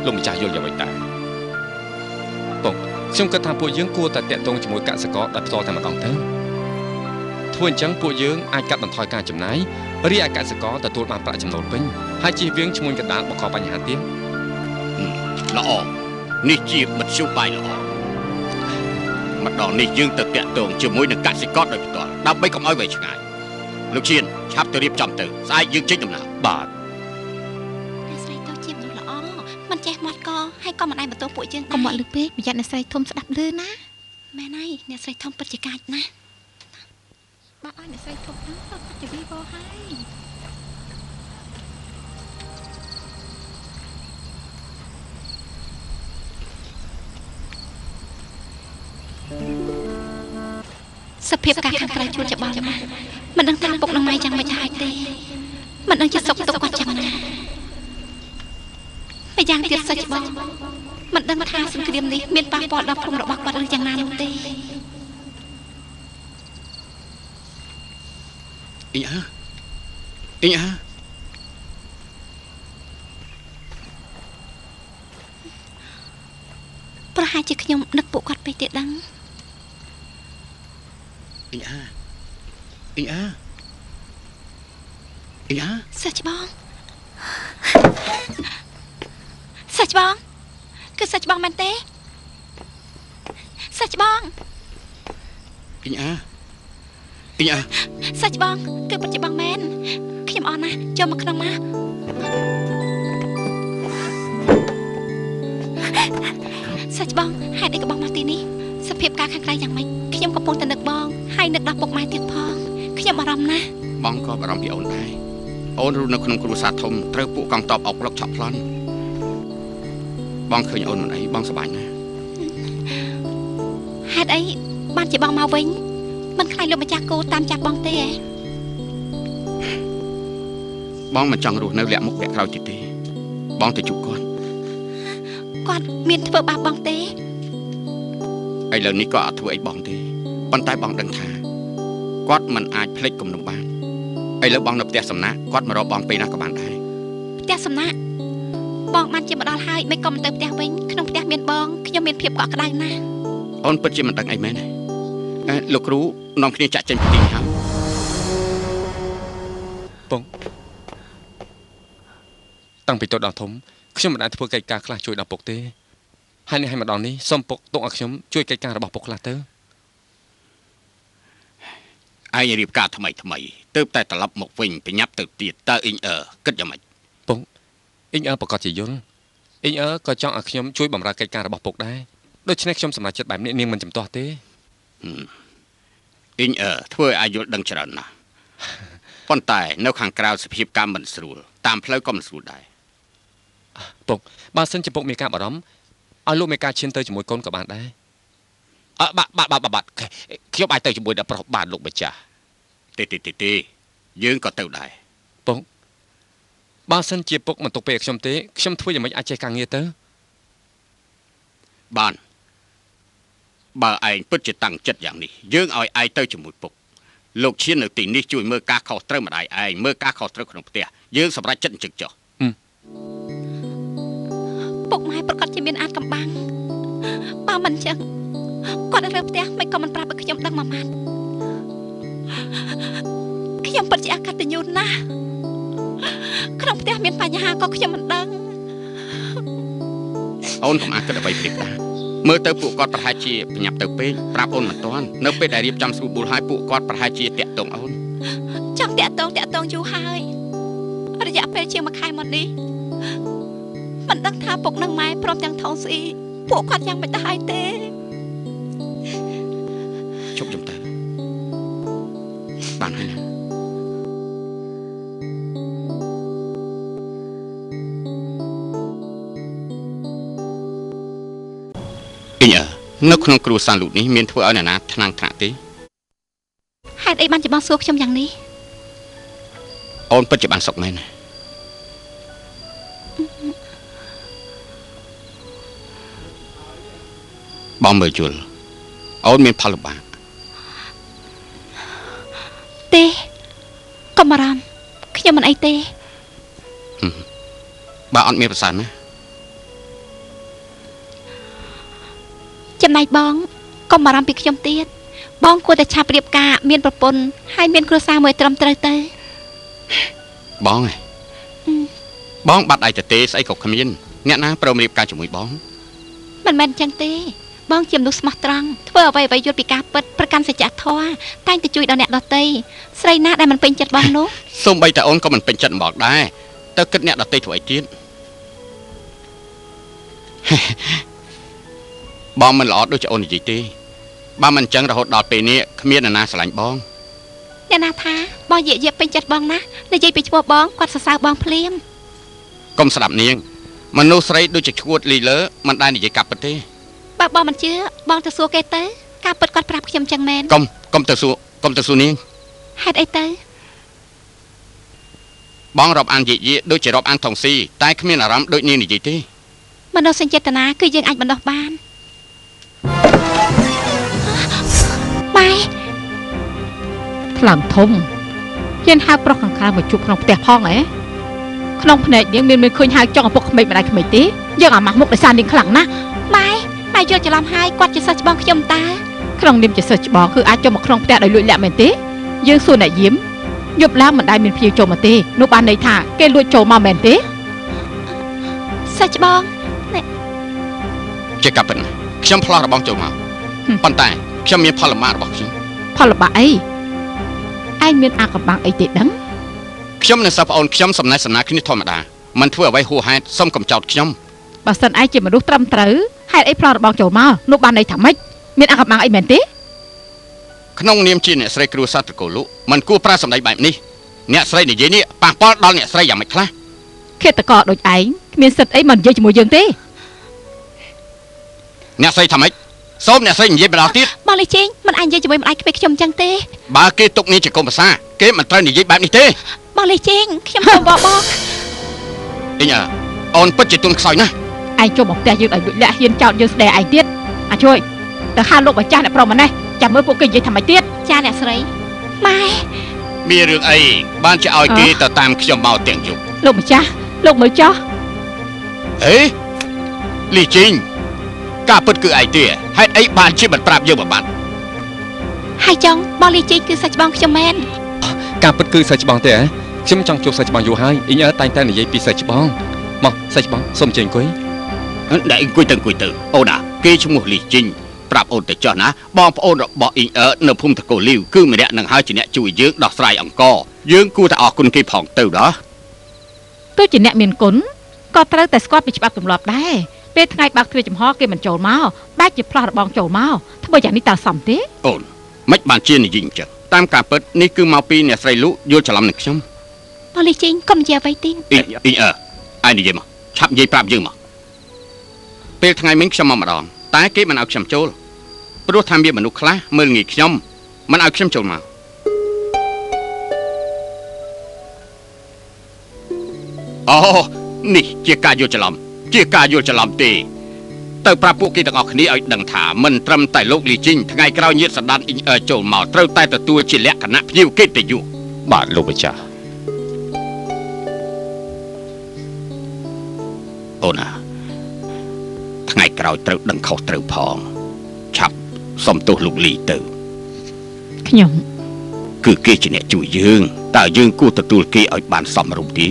លោកម្ចាស់យល់យ៉ាងម៉េចដែរបងខ្ញុំគិតថាពួកយើងគួរតែតាក់ទងជាមួយកសិករដោយផ្ទាល់តែម្ដងទៅធ្វើអញ្ចឹងពួកយើងអាចកាត់បន្ថយការចំណាយរីឯកសិករទទួលបានប្រាក់ចំណូលពេញហើយជៀសវាងឈ្មួញកណ្ដាលបង្កបញ្ហាទៀតល្អនេះជាមធ្យោបាយល្អម្ដងនេះយើងទៅតាក់ទងជាមួយនឹងកសិករដោយផ្ទាល់ដើម្បីកុំឲ្យវែងឆ្ងាយលោកឈៀនឆាប់ទៅរៀបចំទៅស្អែកយើងចេញដំណើរបាទអ្នកស្រីទៅជាមនុស្សល្អមិនចេះមាត់កហើយក៏មិនអាចបន្ទោសពួកយើងកុំមកលើពេកប្រយ័ត្នអ្នកស្រីធំស្ដាប់ឮណាមែនហើយអ្នកស្រីធំពិតជាកាចណាស់បាទឲ្យអ្នកស្រីធំហ្នឹងទៅជាវីវ៉ូហើយសភាពការខាងក្រៅជួនច្បល់ណាស់មិនដឹងថាពុកនឹងម៉ែយ៉ាងម៉េចហើយទេមិនដឹងជាសុខទុក្ខគាត់យ៉ាងណាហើយយ៉ាងទៀតសិចបងមិនដឹងថាសង្គ្រាមនេះមានប៉ះពាល់ដល់ភូមិរបស់គាត់ឬយ៉ាងណានោះទេអ៊ីអាប្រហែលជាខ្ញុំនឹកពួកគាត់ពេកទៀតដឹងអ៊ីអាសិចបងគឺសិចបងមែនទេសិចបងអ៊ីអាសិចបងគឺពិតជាបងមែនខ្ញុំអរណាស់ចូលមកក្នុងមកសិចបងហេតុអីក៏បងមកទីនេះសភាពការខាងក្រៅយ៉ាងម៉េចខ្ញុំកំពុងតែនឹកបងហើយនឹកដល់ពុកម៉ែទៀតផងខ្ញុំបារម្ភណាស់បងក៏បារម្ភពីអូនដែរអូនរស់នៅក្នុងគ្រួសារធំត្រូវពួកកងទ័ពអុកប្លុកឆក់ប្លន់បងឃើញអូនមិនអីបងសប្បាយណាស់ហេតុអីបានជាបងមកវិញមិនខ្លាចលោកម្ចាស់គោតាមចាប់បងទេហ៎បងមិនចង់រស់នៅលាក់មុខពាក់ក្រោយទៀតទេបងទៅជួបគាត់មានធ្វើបាបបងទេឥឡូវនេះក៏អត់ធ្វើអីបងទេប៉ុន្តែបងដឹងថាគាត់មិនអាចភ្លេចគំនុំបានឥឡូវបងនៅផ្ទះសំណាក់គាត់មករកបងពេលណាក៏បានដែរផ្ទះសំណាក់បងបានជាមកដល់ហើយមិនក៏មិនទៅផ្ទះវិញក្នុងផ្ទះមានបងខ្ញុំមានភាពកក់ក្ដៅណាស់អូនពិតជាមិនដឹងអីមែនទេលោកគ្រូនាំគ្នាចាក់ចេញពីទីនេះហើយបងតាំងពីតូចដល់ធំខ្ញុំមិនអាចធ្វើកិច្ចការខ្លះជួយដល់ពុកទេហើយនេះឲ្យម្ដងនេះសូមពុកទុកឲ្យខ្ញុំជួយកិច្ចការរបស់ពុកខ្លះទៅឯងរៀបការថ្មីទើបតែត្រឡប់មកវិញប្រញាប់ទៅទៀតតើអ៊ីងគិតយ៉ាងម៉េចពុកអ៊ីងប្រកាសជាយល់អ៊ីងក៏ចង់ឲ្យខ្ញុំជួយបម្រើកិច្ចការរបស់ពុកដែរដូច្នេះខ្ញុំសម្រេចចិត្តបែបនេះនាងមិនចំទាស់ទេអ៊ីងធ្វើឲ្យយល់ដឹងច្រើនណាស់ប៉ុន្តែនៅខាងក្រៅសភាពការមិនស្រួលតាមផ្លូវក៏មិនស្រួលដែរពុកបើសិនជាពុកមានការបារម្ភឲ្យលោកមេការឈានទៅជាមួយកូនក៏បានដែរបាទខ្ញុំអាចទៅជាមួយដល់ប្រុសបានលោកម្ចាស់ទេយើងក៏ទៅដែរពុកបើសិនជាពុកមិនទុកពេលខ្ញុំទេខ្ញុំធ្វើយ៉ាងម៉េចអាចចេះការងារទៅបានបើឯងពិតជាតាំងចិត្តយ៉ាងនេះយើងឲ្យឯងទៅជាមួយពុកលោកឈាននៅទីនេះជួយមើលការខុសត្រូវម្ដាយឯងមើលការខុសត្រូវក្នុងផ្ទះយើងសម្រេចចិត្តអញ្ចឹងចុះពុកម៉ែប្រកាសជាមានអាចកំបាំងបើមិនអញ្ចឹងគាត់នៅលើផ្ទះមិនក៏មិនប្រាប់ឲ្យខ្ញុំដឹងមួយម៉ាត់ខ្ញុំពិតជាអកតញ្ញូណាស់ក្នុងផ្ទះមានបញ្ហាក៏ខ្ញុំមិនដឹងអូនកុំអាគិតអ្វីព្រាបដែរមើលទៅពួកគាត់ប្រហែលជាប្រញាប់ទៅពេកប្រាប់អូនមិនទាន់នៅពេលដែលរៀបចំស្រួលបួលហើយពួកគាត់ប្រហែលជាតាក់ទងអូនចង់តាក់ទងយូរហើយរយៈពេលជាង1ខែមកនេះមិនដឹងថាពុកនិងម៉ែព្រមទាំងថងស្អីពួកគាត់យ៉ាងមិនដែរទេជប់ចំទៅបានហើយណាអ៊ីនៅក្នុងគ្រួសារលោកនេះមានធ្វើឲ្យអ្នកណាថ្នាំងថ្នាក់ទេហេតុអីបានជាបងសួរខ្ញុំយ៉ាងនេះអូនពិតជាបានសុខមែនបងមើលយល់អូនមានផលលំបាកទេកុំបារម្ភខ្ញុំមិនអីទេបើអត់មានប្រសាណា ចំណែកបងកុំបារម្ភពីខ្ញុំទៀតបងគួរតែឆាប់រៀបការមានប្រពន្ធហើយមានគ្រួសារមួយត្រឹមត្រូវទៅបងបងបាត់ឯទៅទេស្អីក៏គ្មានអ្នកណាព្រមរៀបការជាមួយបងមិនមែនចឹងទេបងជាមនុស្សស្មោះត្រង់ធ្វើអ្វីៗយល់ពីការពិតប្រកាន់សច្ចធម៌តែងតែជួយដល់អ្នកដទៃស្រីណាដែលមិនពេញចិត្តបងនោះសូម្បីតែអូនក៏មិនពេញចិត្តបងដែរទៅគិតអ្នកដទៃធ្វើអីទៀតបងមិនល្អដូចអូននិយាយទេបើមិនចឹងរហូតដល់ពេលនេះគ្មានអ្នកណាស្រឡាញ់បងអ្នកណាថាបងនិយាយពេញចិត្តបងណានិយាយពីឈ្មោះបងគាត់សរសើរបងភ្លាមកុំស្ដាប់នាងមនុស្សស្រីដូចជាឈួតលីលើមិនដែលនិយាយកាប់ពិតទេបើបងមិនជឿបងទៅសួរគេទៅការពិតគាត់ប្រាប់ខ្ញុំចឹងមែនកុំទៅសួរនាងហេតុអីទៅបងរាប់អានយាយដូចជារាប់អានថងស៊ីតែគ្មានអារម្មណ៍ដូចនាងនិយាយទេមនុស្សសេចចេតនាគឺយើងអាចបណ្ដោះបានម៉ែថ្លើមធំហ៊ានហៅប្រុសខាងក្រៅមកជួបក្នុងផ្ទះផងក្នុងភ្នែកនាងមានឃើញហៅចង់ឪពុកក្មេកម្ដាយក្មេកទេយើងអាម៉ាស់មុខដោយសារនាងខ្លាំងណាស់ម៉ែយល់ច្រឡំហើយគាត់ជាសិស្សច្បងខ្ញុំតាក្នុងនាមជាសិស្សច្បងគឺអាចចូលមកក្នុងផ្ទះដោយលួចលាក់មែនទេយើងសួរអ្នកយាមយប់ឡើងមិនដែលមានភ្ញៀវចូលមកទេនោះបានន័យថាគេលួចចូលមកមែនទេសិស្សច្បងជាកាប់ខ្ញុំផ្លោះរបងចូលមកប៉ុន្តែខ្ញុំមានផលលំបាករបស់ខ្ញុំផលលំបាកអីឯងមានអាកំបាំងអីទេដឹងខ្ញុំនិងសិស្សប្អូនខ្ញុំសំណេះសំណាលគ្នាធម្មតាមិនធ្វើអ្វីហួសហេតុសុំកំចោតខ្ញុំបើសិនឯងជាមនុស្សត្រឹមត្រូវហេតុអីផ្លោះរបងចូលមកនោះបានន័យថាម៉េចមានអាកំបាំងអីមែនទេក្នុងនាមជាអ្នកស្រីគ្រួសារត្រកូលលក់មិនគួរប្រើសម្ដីបែបនេះអ្នកស្រីនិយាយនេះប៉ះពាល់ដល់អ្នកស្រីយ៉ាងម៉េចខ្លះឃាតករដូចឯងគ្មានសិទ្ធិអីមកនិយាយជាមួយយើងទេអ្នកស្រីថាម៉េចសូមអ្នកស្រីនិយាយម្ដងទៀតបងលីចេងមិនអាចនិយាយជាមួយម្ដាយក្មេកខ្ញុំចឹងទេបើគេទុកនាងជាកុំភាសាគេមិនត្រូវនិយាយបែបនេះទេបងលីចេងខ្ញុំសូមបបអីអូនពិតជាទុនខ្សោយណាស់ឯងចូលមកផ្ទះយើងឲ្យលួចលាក់ហ៊ានចោតយើងស្ដីឯងទៀតអាជួយទៅហៅលោកម្ចាស់អ្នកប្រុសម្នេះចាំមើលពួកគេនិយាយថាម៉េចទៀតចាអ្នកស្រីម៉ែមានរឿងអីបានជាឲ្យគេទៅតាមខ្ញុំមកទាំងយប់លោកម្ចាស់លោកមើលចោះអេលីជីងការពិតគឺឯងទេហេតុអីបានជាមិនប្រាប់យើងបាត់ហើយចង់បងលីជីងគឺសាច់ច្បងខ្ញុំមែនការពិតគឺសាច់ច្បងទេខ្ញុំចង់ជួបសាច់ច្បងយូរហើយអ៊ីងតែងតែនិយាយពីសាច់ច្បងមកសាច់ច្បងសូមជើញអង្គុយដែលអង្គុយទៅអូនគេឈ្មោះលីជីងប្រាប់អូនទៅចោះណាបងប្អូនរបស់អ៊ីងនៅភូមិតកូលីវគឺម្នាក់នឹងហើយជាអ្នកជួយយើងដោះស្រាយអង្គយើងគួរតែអរគុណគេផងទៅដល់ទោះជាអ្នកមានគុណក៏ត្រូវតែស្គាល់ពីច្បាប់ទម្លាប់ដែរពេលថ្ងៃបើកទ្វារចំហគេមិនចូលមកបែរជាផ្លោះរបងចូលមកធ្វើយ៉ាងនេះតើសមទេអូនមិនបានជានិយាយអញ្ចឹងតាមការពិតនេះគឺមកពីអ្នកស្រីលូយល់ច្រឡំនឹងខ្ញុំប៉ូលីសជីងកុំនិយាយអ្វីទេអ៊ីឯងនិយាយមកឆាប់និយាយប្រាប់យើងមកពេលថ្ងៃមិញខ្ញុំមកម្ដងតែគេមិនឲ្យខ្ញុំចូលព្រោះថាមានមនុស្សខ្លះមើលងាយខ្ញុំមិនឲ្យខ្ញុំចូលមកអូនេះជាការយល់ច្រឡំទេទៅប្រាប់ពួកគេទាំងអស់គ្នាឲ្យដឹងថាមិនត្រឹមតែលោកលីជីងថ្ងៃក្រោយញាតិសន្តានអ៊ីងចូលមកត្រូវតែទទួលជាលក្ខណៈភ្ញៀវកិត្តិយសបាទលោកម្ចាស់អូនថ្ងៃក្រោយត្រូវដឹងខុសត្រូវផងឆាប់សុំទោសលោកលីទៅខ្ញុំគឺគេជាអ្នកជួយយើងតើយើងគួរទទួលគេឲ្យបានសមរម្យទេ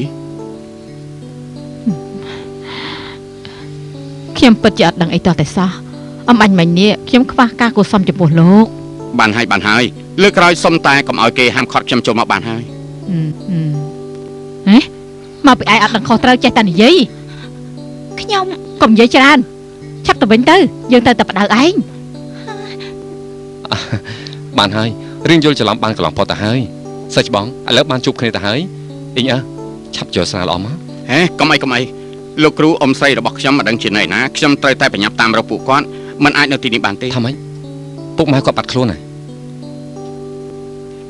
ខ្ញុំពិតជាអត់ដឹងអីតោះតែសោះអំអញមិញនេះខ្ញុំខ្វះការគួរសមចំពោះលោកបានហើយលើកក្រោយសុំតែកុំឲ្យគេហាមឃាត់ខ្ញុំចូលមកបានហើយមកពីឯងអត់ដឹងខុសត្រូវចេះតែនិយាយខ្ញុំកុំនិយាយច្រើនឆាប់ទៅវិញទៅយើងទៅតែបដៅឯងបានហើយរឿងយល់ច្រឡំបានកន្លងផុតទៅហើយសិស្សច្បងឥឡូវបានជួបគ្នាទៅហើយអ៊ីងឆាប់ចូលស្រាល្អមកហេកុំអីលោកគ្រូអ៊ំស្រីរបស់ខ្ញុំមិនដឹងជាណែណាខ្ញុំត្រូវតែប្រញាប់តាមរកពួកគាត់មិនអាចនៅទីនេះបានទេថាម៉េចពុកម៉ែគាត់បាត់ខ្លួនហើយ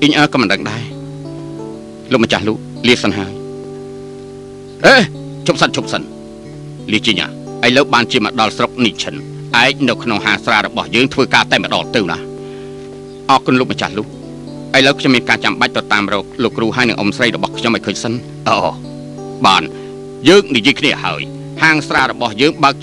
អ៊ីងក៏មិនដឹងដែរលោកម្ចាស់លោកលាសិនហើយជប់សិនលីជីងឥឡូវបានជាមកដល់ស្រុកនីឈិនឯងនៅក្នុងហាលស្រារបស់យើងធ្វើការតែម្ដងទៅណាអរគុណលោកម្ចាស់លោកឥឡូវខ្ញុំមានការចាំបាច់ទៅតាមរកលោកគ្រូហើយនិងអ៊ំស្រីរបស់ខ្ញុំឲ្យឃើញសិនបានយើងនិយាយគ្នាហើយហាងស្រារបស់យើងបើក